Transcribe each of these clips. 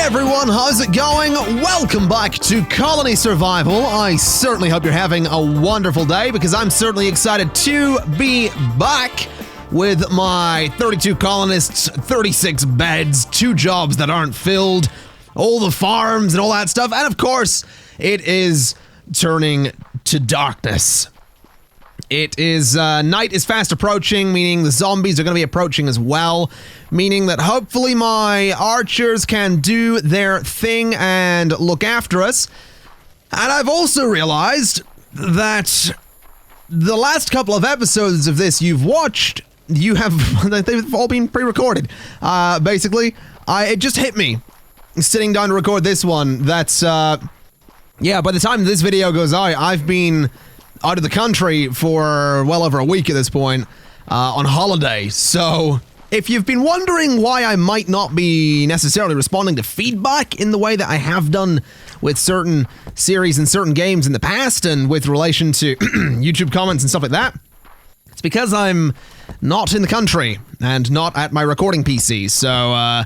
everyone, how's it going? Welcome back to Colony Survival. I certainly hope you're having a wonderful day because I'm certainly excited to be back with my 32 colonists, 36 beds, 2 jobs that aren't filled, all the farms and all that stuff, and of course, it is turning to darkness. It is, night is fast approaching, meaning the zombies are going to be approaching as well, meaning that hopefully my archers can do their thing and look after us. And I've also realized that the last couple of episodes of this you've watched, they've all been pre-recorded. Basically, it just hit me sitting down to record this one. That's, yeah, by the time this video goes out, I've been out of the country for well over a week at this point, on holiday. So if you've been wondering why I might not be necessarily responding to feedback in the way that I have done with certain series and certain games in the past and with relation to YouTube comments and stuff like that, it's because I'm not in the country and not at my recording PC. So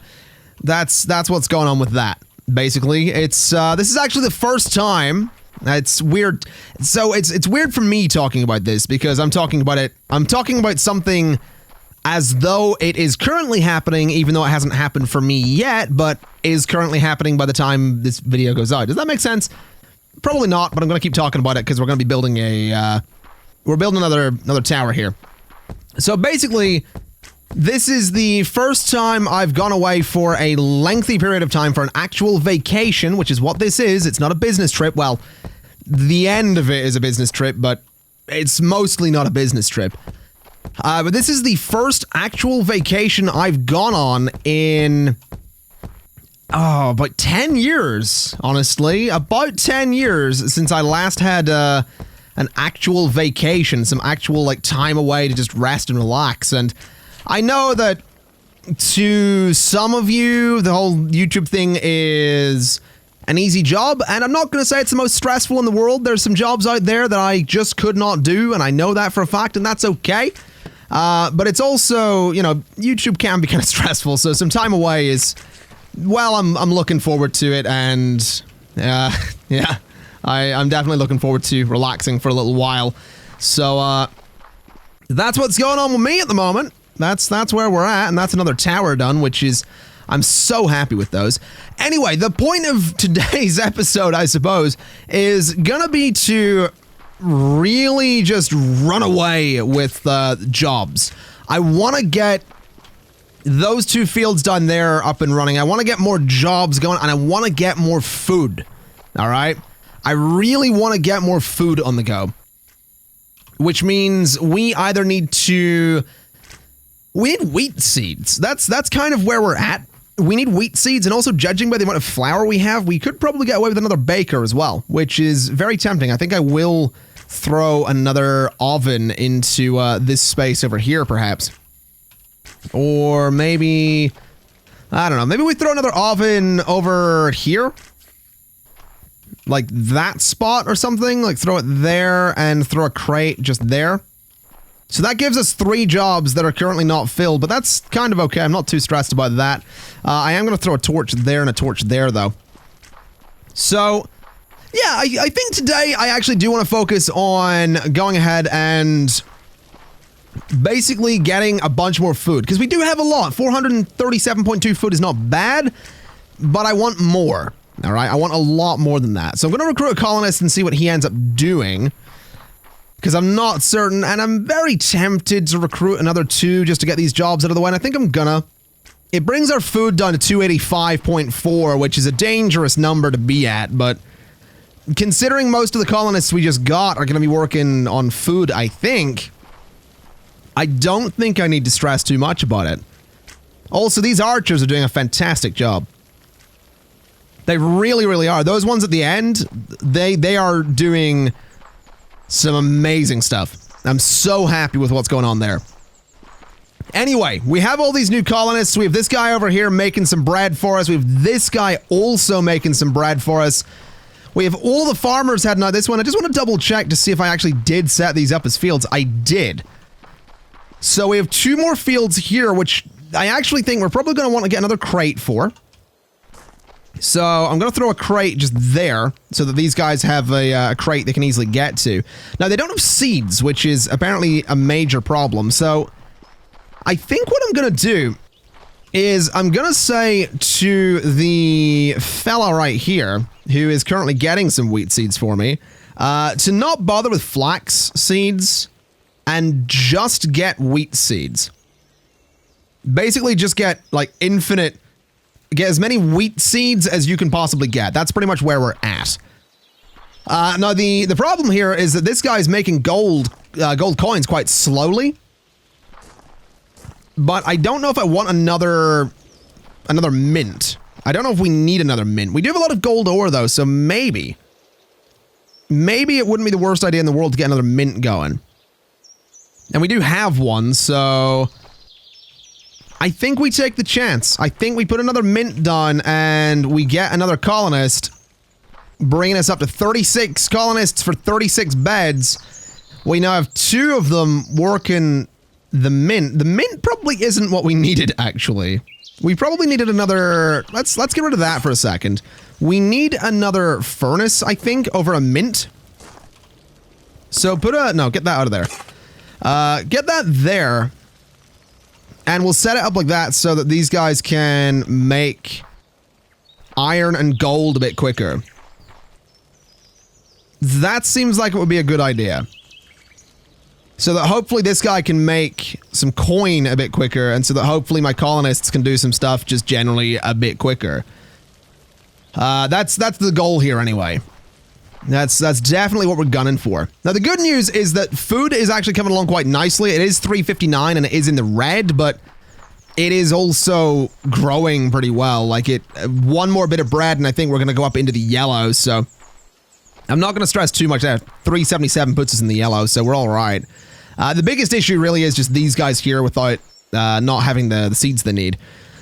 that's what's going on with that. Basically, it's this is actually the first time. It's weird. So it's weird for me talking about this because I'm talking about something as though it is currently happening, even though it hasn't happened for me yet, but is currently happening by the time this video goes out. Does that make sense? Probably not, but I'm going to keep talking about it because we're going to be building we're building another tower here. So basically, this is the first time I've gone away for a lengthy period of time for an actual vacation, which is what this is. It's not a business trip. Well, the end of it is a business trip, but it's mostly not a business trip. But this is the first actual vacation I've gone on in, about 10 years, honestly. About 10 years since I last had an actual vacation, some actual like time away to just rest and relax. And I know that to some of you, the whole YouTube thing is an easy job, and I'm not going to say it's the most stressful in the world. There's some jobs out there that I just could not do, and I know that for a fact, and that's okay. But it's also, you know, YouTube can be kind of stressful, so some time away is, well, I'm looking forward to it, and yeah, I'm definitely looking forward to relaxing for a little while. So that's what's going on with me at the moment. That's where we're at, and that's another tower done, which is, I'm so happy with those. Anyway, the point of today's episode, I suppose, is gonna be to really just run away with jobs. I want to get those 2 fields done there up and running. I want to get more jobs going, and I want to get more food. All right? I really want to get more food on the go, which means we either need to... We need wheat seeds. That's kind of where we're at. We need wheat seeds, and also judging by the amount of flour we have, we could probably get away with another baker as well, which is very tempting. I think I will throw another oven into this space over here, perhaps. Or maybe, I don't know, maybe we throw another oven over here? Like that spot or something? Like throw it there and throw a crate just there? So that gives us 3 jobs that are currently not filled, but that's kind of okay. I'm not too stressed about that. I am going to throw a torch there and a torch there, though. So, yeah, I think today I actually do want to focus on going ahead and basically getting a bunch more food, because we do have a lot. 437.2 food is not bad, but I want more. All right, I want a lot more than that. So I'm going to recruit a colonist and see what he ends up doing, because I'm not certain, and I'm very tempted to recruit another 2 just to get these jobs out of the way, and I think I'm gonna. It brings our food down to 285.4, which is a dangerous number to be at, but considering most of the colonists we just got are gonna be working on food, I don't think I need to stress too much about it. Also, these archers are doing a fantastic job. They really, really are. Those ones at the end, they are doing some amazing stuff. I'm so happy with what's going on there. Anyway, we have all these new colonists. We have this guy over here making some bread for us. We have this guy also making some bread for us. We have all the farmers heading out this one. I just want to double check to see if I actually did set these up as fields. I did. So we have 2 more fields here, which I actually think we're probably going to want to get another crate for. So I'm going to throw a crate just there so that these guys have a crate they can easily get to. Now, they don't have seeds, which is apparently a major problem. So I think what I'm going to do is I'm going to say to the fella right here, who is currently getting some wheat seeds for me, to not bother with flax seeds and just get wheat seeds. Basically, just get, like, infinite... Get as many wheat seeds as you can possibly get. That's pretty much where we're at. Now, the problem here is that this guy is making gold coins quite slowly. But I don't know if I want another mint. I don't know if we need another mint. We do have a lot of gold ore, though, so maybe it wouldn't be the worst idea in the world to get another mint going. And we do have one, so... I think we take the chance. I think we put another mint down and we get another colonist, bringing us up to 36 colonists for 36 beds. We now have 2 of them working the mint. The mint probably isn't what we needed, actually. We probably needed another... Let's get rid of that for a second. We need another furnace, I think, over a mint. So put a... No, get that out of there. Get that there. And we'll set it up like that so that these guys can make iron and gold a bit quicker. That seems like it would be a good idea. So that hopefully this guy can make some coin a bit quicker, and so that hopefully my colonists can do some stuff just generally a bit quicker. That's the goal here anyway. That's definitely what we're gunning for. Now, the good news is that food is actually coming along quite nicely. It is 359 and it is in the red, but it is also growing pretty well. Like, one more bit of bread and I think we're going to go up into the yellow, so I'm not going to stress too much there. 377 puts us in the yellow, so we're all right. The biggest issue really is just these guys here without not having the seeds they need.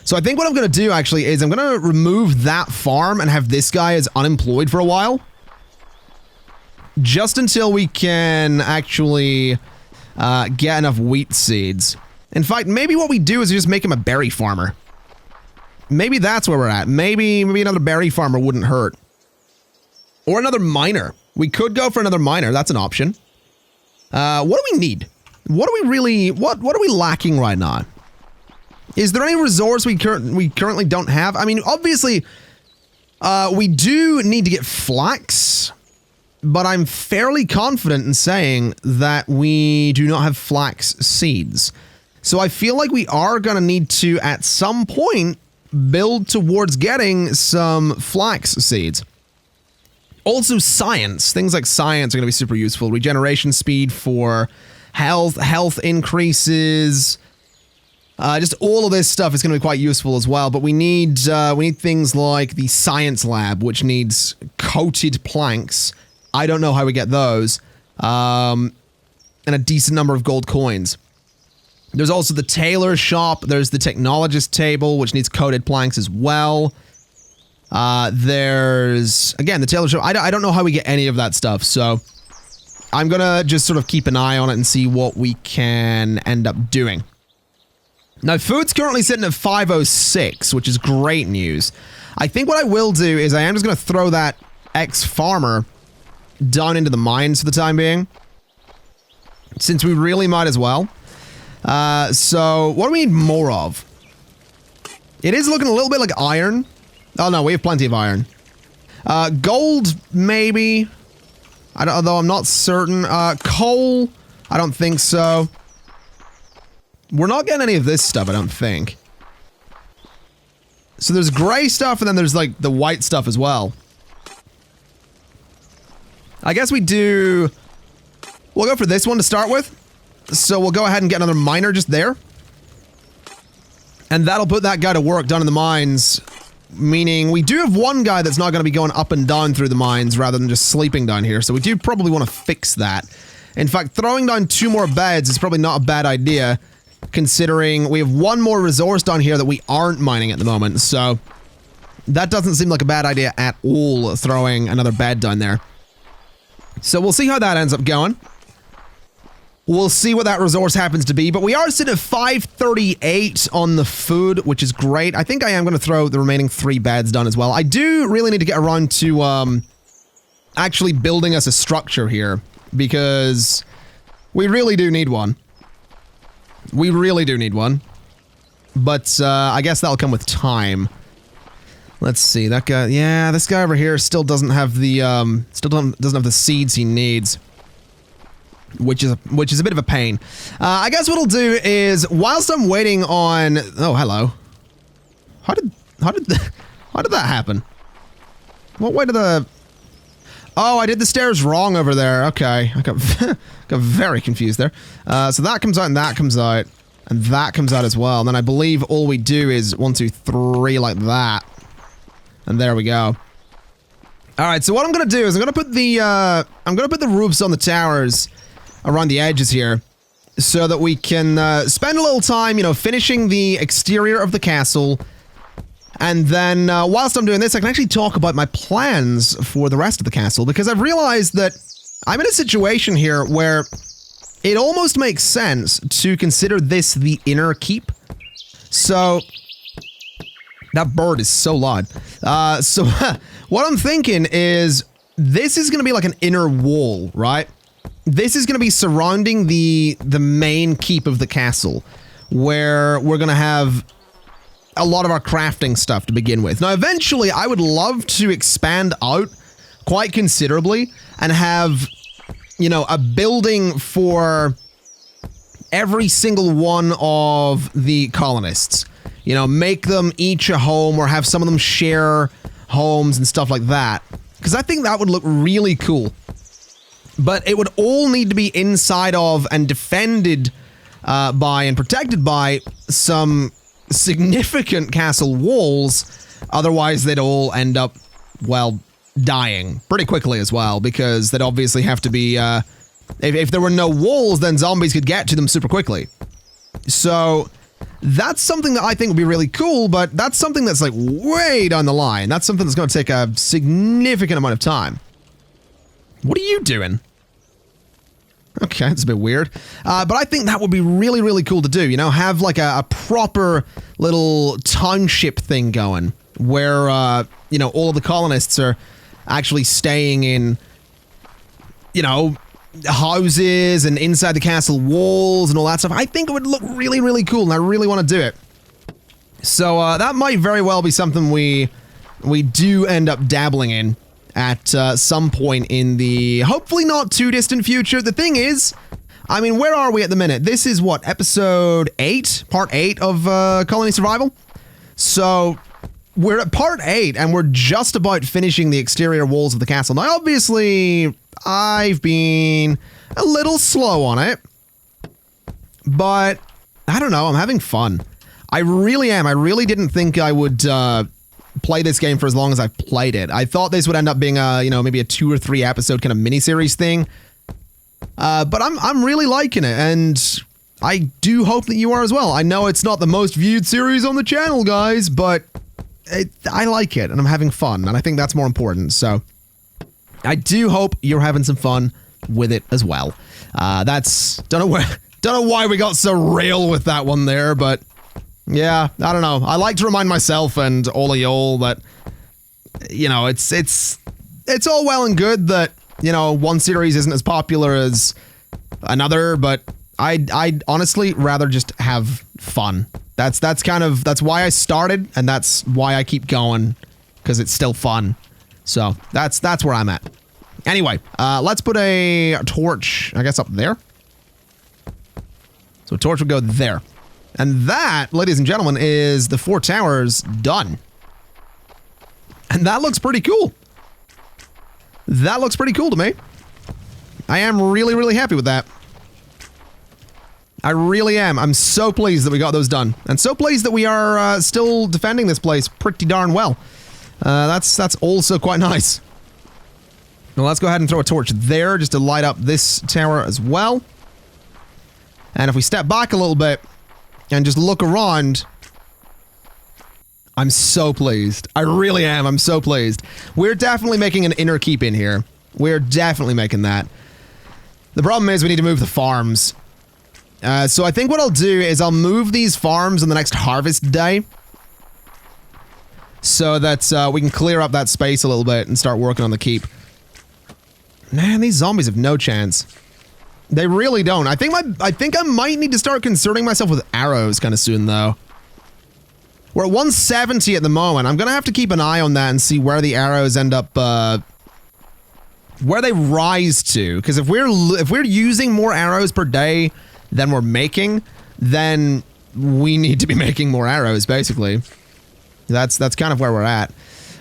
So I think what I'm going to do, actually, is I'm going to remove that farm and have this guy as unemployed for a while. Just until we can actually get enough wheat seeds. In fact, maybe what we do is just make him a berry farmer. Maybe that's where we're at. Maybe another berry farmer wouldn't hurt. Or another miner. We could go for another miner. That's an option. What do we need? What do we really... What are we lacking right now? Is there any resource we currently don't have? I mean, obviously, we do need to get flax. But I'm fairly confident in saying that we do not have flax seeds. So I feel like we are going to need to, at some point, build towards getting some flax seeds. Also, science. Things like science are going to be super useful. Regeneration speed for health increases. Just all of this stuff is going to be quite useful as well. But we need things like the science lab, which needs coated planks. I don't know how we get those. And a decent number of gold coins. There's also the tailor shop. There's the technologist table, which needs coated planks as well. There's, again, the tailor shop. I don't know how we get any of that stuff, so I'm going to just sort of keep an eye on it and see what we can end up doing. Now, food's currently sitting at 506, which is great news. I think what I will do is I am just going to throw that ex-farmer down into the mines for the time being, since we really might as well. So what do we need more of? It is looking a little bit like iron. Oh no, we have plenty of iron. Gold, maybe. Although I'm not certain. Coal, I don't think so. We're not getting any of this stuff, I don't think. So there's gray stuff, and then there's like the white stuff as well. I guess we'll go for this one to start with. So we'll go ahead and get another miner just there. And that'll put that guy to work down in the mines. Meaning we do have one guy that's not going to be going up and down through the mines rather than just sleeping down here. So we do probably want to fix that. In fact, throwing down 2 more beds is probably not a bad idea, considering we have 1 more resource down here that we aren't mining at the moment. So that doesn't seem like a bad idea at all, throwing another bed down there. So we'll see how that ends up going. We'll see what that resource happens to be, but we are sitting at 538 on the food, which is great. I think I am going to throw the remaining 3 beds done as well. I do really need to get around to actually building us a structure here, because we really do need one. We really do need one. But I guess that'll come with time. Let's see, that guy, yeah, this guy over here still doesn't have the, doesn't have the seeds he needs. Which is a bit of a pain. I guess what I'll do is, whilst I'm waiting on... Oh, hello. How did that happen? What way did the... Oh, I did the stairs wrong over there. Okay, I got very confused there. So that comes out and that comes out. And that comes out as well. And then I believe all we do is 1, 2, 3 like that. And there we go. Alright, so what I'm gonna do is I'm gonna put the roofs on the towers around the edges here, so that we can spend a little time, you know, finishing the exterior of the castle, and then whilst I'm doing this, I can actually talk about my plans for the rest of the castle, because I've realized that I'm in a situation here where it almost makes sense to consider this the inner keep. So, that bird is so loud. So, what I'm thinking is, this is going to be like an inner wall, right? This is going to be surrounding the main keep of the castle, where we're going to have a lot of our crafting stuff to begin with. Now, eventually, I would love to expand out quite considerably and have, you know, a building for every single one of the colonists. You know, make them each a home, or have some of them share homes and stuff like that. Because I think that would look really cool. But it would all need to be inside of and defended by and protected by some significant castle walls. Otherwise, they'd all end up, well, dying pretty quickly as well, because they'd obviously have to be... if there were no walls, then zombies could get to them super quickly. So, that's something that I think would be really cool, but that's something that's like way down the line. That's something that's going to take a significant amount of time. What are you doing? Okay, that's a bit weird. But I think that would be really, really cool to do, you know? Have like a proper little township thing going, where, you know, all of the colonists are actually staying in, you know, houses and inside the castle walls and all that stuff. I think it would look really, really cool, and I really want to do it. So, that might very well be something we do end up dabbling in at some point in the hopefully not too distant future. The thing is, I mean, where are we at the minute? This is what, episode 8? Part 8 of Colony Survival? So, we're at part 8, and we're just about finishing the exterior walls of the castle. Now, obviously, I've been a little slow on it, but I don't know, I'm having fun. I really am. I really didn't think I would play this game for as long as I've played it. I thought this would end up being a, you know, maybe a 2 or 3 episode kind of miniseries thing. But I'm really liking it, and I do hope that you are as well. I know it's not the most viewed series on the channel, guys, but I like it, and I'm having fun, and I think that's more important. So I do hope you're having some fun with it as well. Don't know why we got so real with that one there, but yeah, I don't know. I like to remind myself and all of y'all that, you know, it's all well and good that, you know, one series isn't as popular as another, but I'd honestly rather just have fun. That's why I started, and that's why I keep going, because it's still fun. So that's where I'm at. Anyway, let's put a torch, I guess, up there. So a torch would go there. And that, ladies and gentlemen, is the 4 towers done. And that looks pretty cool. That looks pretty cool to me. I am really, really happy with that. I really am. I'm so pleased that we got those done. And so pleased that we are still defending this place pretty darn well. That's also quite nice. Now let's go ahead and throw a torch there just to light up this tower as well. And if we step back a little bit and just look around, I'm so pleased. I really am. I'm so pleased. We're definitely making an inner keep in here. We're definitely making that. The problem is we need to move the farms. So I think what I'll do is I'll move these farms on the next harvest day so that we can clear up that space a little bit and start working on the keep. Man, these zombies have no chance. They really don't. I think I might need to start concerning myself with arrows kind of soon, though. We're at 170 at the moment. I'm gonna have to keep an eye on that and see where the arrows end up, where they rise to. Because if we're using more arrows per day than we're making, then we need to be making more arrows, basically. That's kind of where we're at.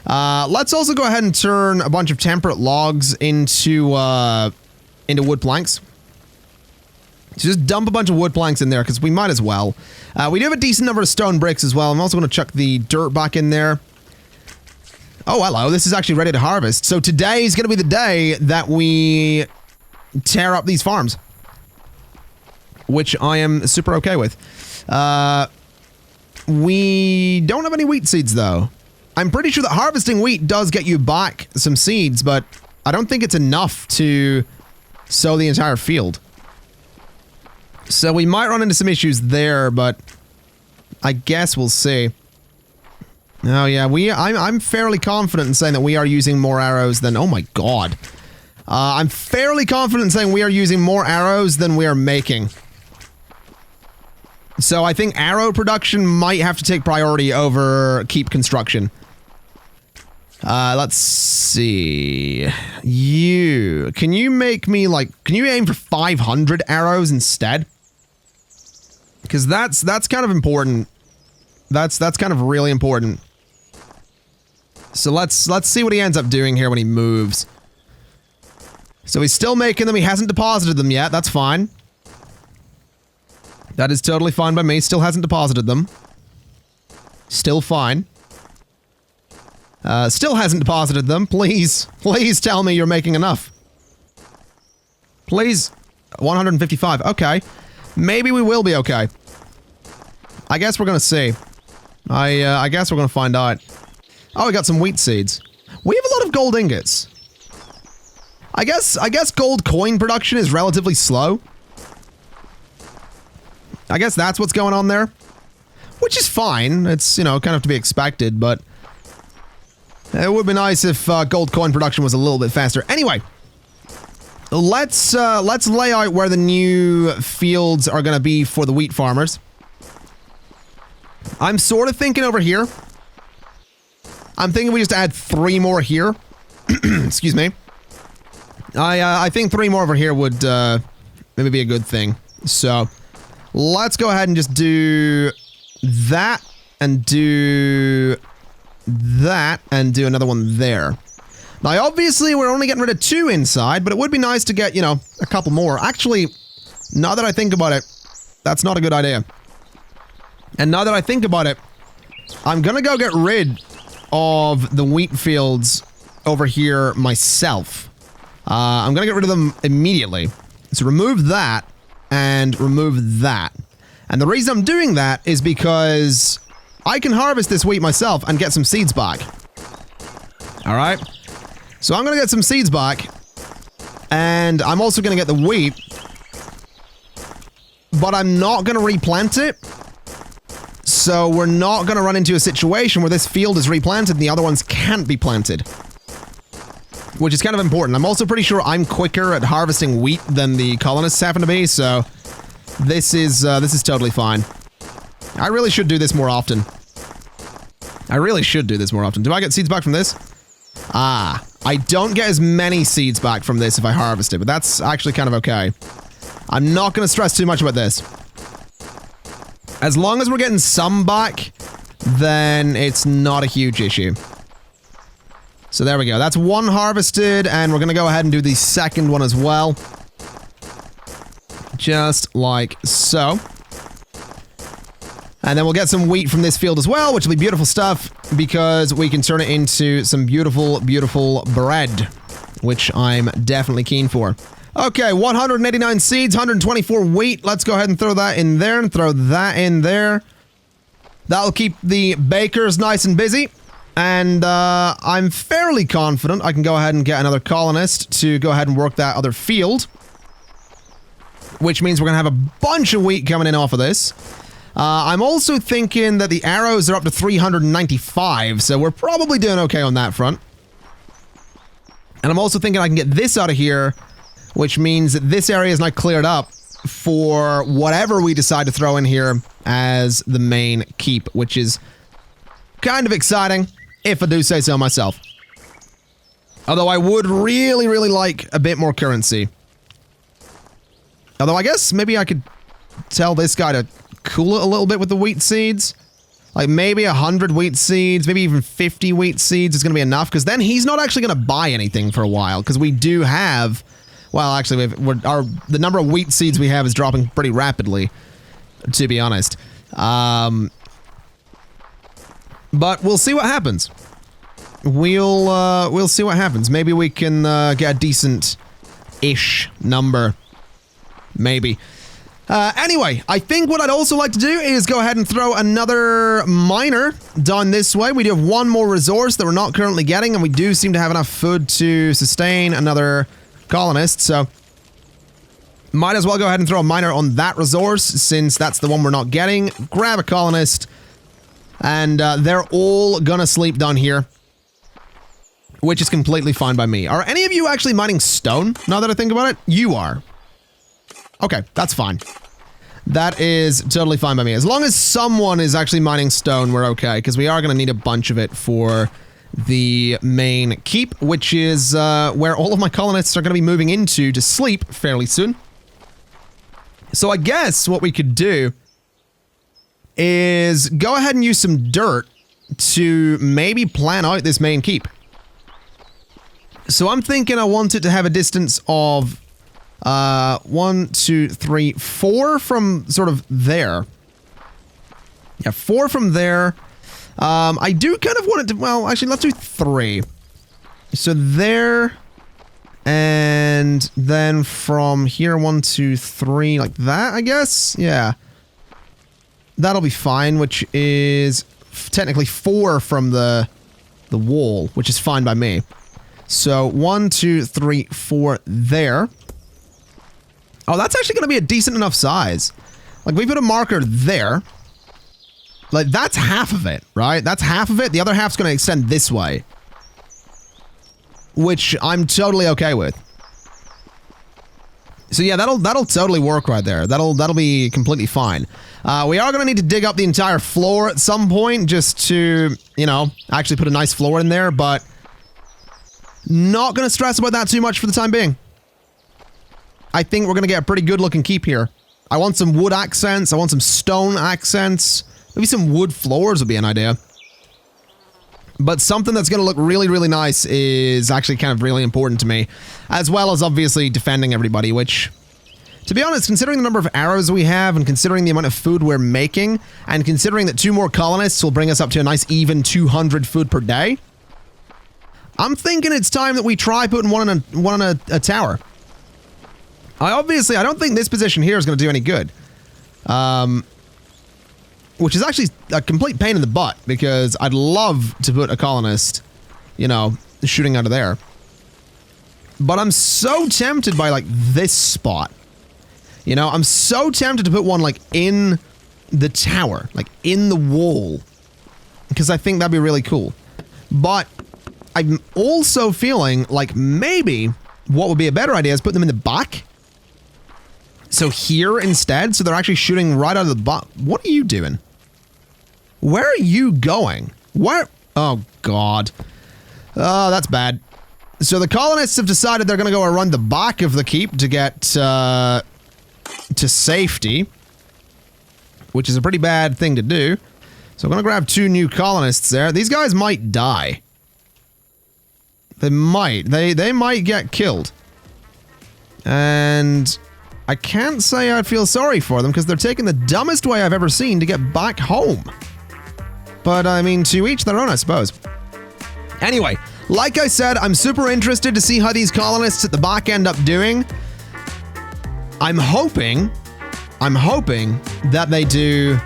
Let's also go ahead and turn a bunch of temperate logs into wood planks. So just dump a bunch of wood planks in there, because we might as well. We do have a decent number of stone bricks as well. I'm also going to chuck the dirt back in there. Oh, hello. This is actually ready to harvest. So today is going to be the day that we tear up these farms, which I am super okay with. We don't have any wheat seeds, though. I'm pretty sure that harvesting wheat does get you back some seeds, but I don't think it's enough to sow the entire field. So we might run into some issues there, but I guess we'll see. Oh yeah, I'm fairly confident in saying that we are using more arrows than... Oh my god. I'm fairly confident in saying we are using more arrows than we are making. So I think arrow production might have to take priority over keep construction. Let's see. Can you make me can you aim for 500 arrows instead? Because that's kind of important. That's kind of really important. So let's see what he ends up doing here when he moves. So he's still making them. He hasn't deposited them yet. That's fine. That is totally fine by me. Still hasn't deposited them. Still fine. Still hasn't deposited them. Please tell me you're making enough. Please. 155. Okay. Maybe we will be okay. I guess we're gonna see. I guess we're gonna find out. Oh, we got some wheat seeds. We have a lot of gold ingots. I guess gold coin production is relatively slow. I guess that's what's going on there. Which is fine. It's, you know, kind of to be expected, but it would be nice if gold coin production was a little bit faster. Anyway, let's lay out where the new fields are going to be for the wheat farmers. I'm sort of thinking over here. I'm thinking we just add 3 more here. Excuse me. I think 3 more over here would maybe be a good thing. So let's go ahead and just do that and do that and do another one there. Now, obviously, we're only getting rid of 2 inside, but it would be nice to get, you know, a couple more. Actually, now that I think about it, that's not a good idea. And now that I think about it, I'm gonna go get rid of the wheat fields over here myself. I'm gonna get rid of them immediately. So remove that and remove that. And the reason I'm doing that is because I can harvest this wheat myself and get some seeds back. Alright? So I'm gonna get some seeds back, and I'm also gonna get the wheat, but I'm not gonna replant it. So we're not gonna run into a situation where this field is replanted and the other ones can't be planted. Which is kind of important. I'm also pretty sure I'm quicker at harvesting wheat than the colonists happen to be, so this is totally fine. I really should do this more often. I really should do this more often. Do I get seeds back from this? Ah, I don't get as many seeds back from this if I harvest it, but that's actually kind of okay. I'm not going to stress too much about this. As long as we're getting some back, then it's not a huge issue. So there we go. That's 1 harvested, and we're going to go ahead and do the second one as well. Just like so. And then we'll get some wheat from this field as well, which will be beautiful stuff, because we can turn it into some beautiful, beautiful bread, which I'm definitely keen for. Okay, 189 seeds, 124 wheat. Let's go ahead and throw that in there and throw that in there. That'll keep the bakers nice and busy. And I'm fairly confident I can go ahead and get another colonist to go ahead and work that other field. which means we're going to have a bunch of wheat coming in off of this. I'm also thinking that the arrows are up to 395, so we're probably doing okay on that front. And I'm also thinking I can get this out of here, which means that this area is now cleared up for whatever we decide to throw in here as the main keep, which is kind of exciting, if I do say so myself. Although I would really, really like a bit more currency. Although I guess maybe I could tell this guy to cool it a little bit with the wheat seeds. Like maybe 100 wheat seeds, maybe even 50 wheat seeds is going to be enough, because then he's not actually going to buy anything for a while, because we do have, well, actually, the number of wheat seeds we have is dropping pretty rapidly, to be honest. But we'll see what happens. We'll see what happens. Maybe we can get a decent-ish number. Maybe. Anyway, I think what I'd also like to do is go ahead and throw another miner down this way. We do have one more resource that we're not currently getting, and we do seem to have enough food to sustain another colonist, so might as well go ahead and throw a miner on that resource, since that's the one we're not getting. Grab a colonist, and they're all gonna sleep down here, which is completely fine by me. Are any of you actually mining stone, now that I think about it? You are. Okay, that's fine. That is totally fine by me. As long as someone is actually mining stone, we're okay, because we are going to need a bunch of it for the main keep, which is where all of my colonists are going to be moving into to sleep fairly soon. So I guess what we could do is go ahead and use some dirt to maybe plan out this main keep. So I'm thinking I want it to have a distance of 1, 2, 3, 4 from sort of there. Yeah, 4 from there. I do kind of want it to, well, actually, let's do 3. So there, and then from here, 1, 2, 3, like that, I guess? Yeah. That'll be fine, which is technically 4 from the wall, which is fine by me. So 1, 2, 3, 4 there. Oh, that's actually going to be a decent enough size. Like, we put a marker there. Like, that's half of it, right? That's half of it. The other half's going to extend this way. Which I'm totally okay with. So yeah, that'll totally work right there. That'll be completely fine. We are going to need to dig up the entire floor at some point just to, you know, actually put a nice floor in there, but not going to stress about that too much for the time being. I think we're going to get a pretty good looking keep here. I want some wood accents. I want some stone accents. Maybe some wood floors would be an idea. But something that's going to look really, really nice is actually kind of really important to me. As well as obviously defending everybody, which, to be honest, considering the number of arrows we have and considering the amount of food we're making and considering that 2 more colonists will bring us up to a nice even 200 food per day, I'm thinking it's time that we try putting one in a tower. I don't think this position here is going to do any good. Which is actually a complete pain in the butt, because I'd love to put a colonist, you know, shooting out of there. But I'm so tempted by, like, this spot. You know, I'm so tempted to put one, like, in the tower, like, in the wall. Because I think that'd be really cool. But I'm also feeling like maybe what would be a better idea is put them in the back. So here instead, so they're actually shooting right out of the butt. What are you doing? Where are you going? Where? Oh, God. Oh, that's bad. So the colonists have decided they're going to go around the back of the keep to get to safety, which is a pretty bad thing to do. So I'm going to grab 2 new colonists there. These guys might die. They might. They might get killed. And I can't say I'd feel sorry for them because they're taking the dumbest way I've ever seen to get back home. But, I mean, to each their own, I suppose. Anyway, like I said, I'm super interested to see how these colonists at the back end up doing. I'm hoping that they do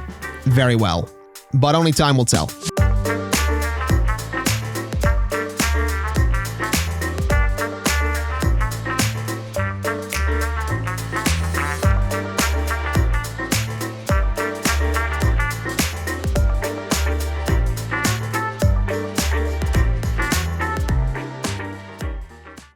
very well. But only time will tell.